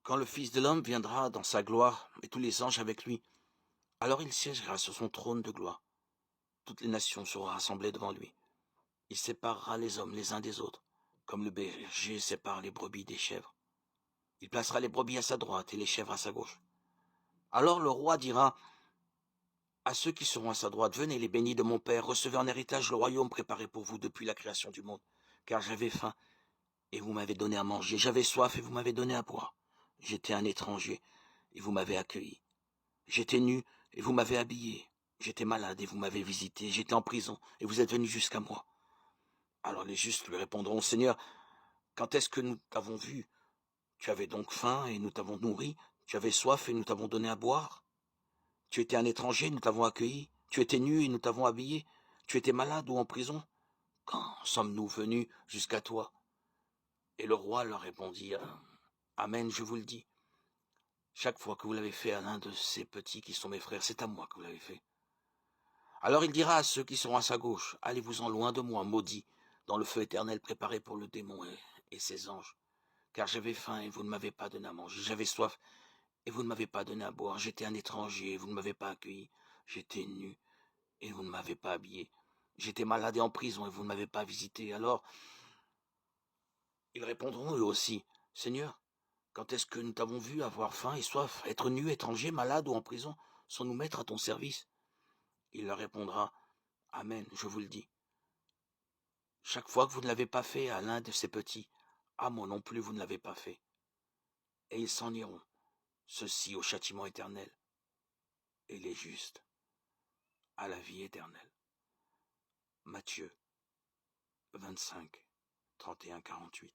quand le Fils de l'homme viendra dans sa gloire, et tous les anges avec lui, alors il siégera sur son trône de gloire. Toutes les nations seront rassemblées devant lui. Il séparera les hommes les uns des autres, comme le berger sépare les brebis des chèvres. Il placera les brebis à sa droite et les chèvres à sa gauche. Alors le roi dira à ceux qui seront à sa droite, venez les bénis de mon Père, recevez en héritage le royaume préparé pour vous depuis la création du monde. Car j'avais faim, et vous m'avez donné à manger. J'avais soif, et vous m'avez donné à boire. J'étais un étranger, et vous m'avez accueilli. J'étais nu, et vous m'avez habillé. J'étais malade, et vous m'avez visité. J'étais en prison, et vous êtes venus jusqu'à moi. Alors les justes lui répondront, Seigneur, quand est-ce que nous t'avons vu? Tu avais donc faim, et nous t'avons nourri. Tu avais soif, et nous t'avons donné à boire. Tu étais un étranger, nous t'avons accueilli. Tu étais nu, et nous t'avons habillé. Tu étais malade ou en prison. Quand sommes-nous venus jusqu'à toi? Et le roi leur répondit, Amen, je vous le dis. Chaque fois que vous l'avez fait à l'un de ces petits qui sont mes frères, c'est à moi que vous l'avez fait. Alors il dira à ceux qui seront à sa gauche, allez-vous-en loin de moi, maudits, dans le feu éternel préparé pour le démon et ses anges. Car j'avais faim et vous ne m'avez pas donné à manger. J'avais soif et vous ne m'avez pas donné à boire. J'étais un étranger et vous ne m'avez pas accueilli. J'étais nu et vous ne m'avez pas habillé. J'étais malade et en prison et vous ne m'avez pas visité. Alors, ils répondront eux aussi, Seigneur, quand est-ce que nous t'avons vu avoir faim et soif, être nu, étranger, malade ou en prison, sans nous mettre à ton service? Il leur répondra, Amen, je vous le dis. Chaque fois que vous ne l'avez pas fait à l'un de ces petits, à moi non plus vous ne l'avez pas fait. Et ils s'en iront, ceux-ci au châtiment éternel, et les justes à la vie éternelle. Matthieu 25, 31-48.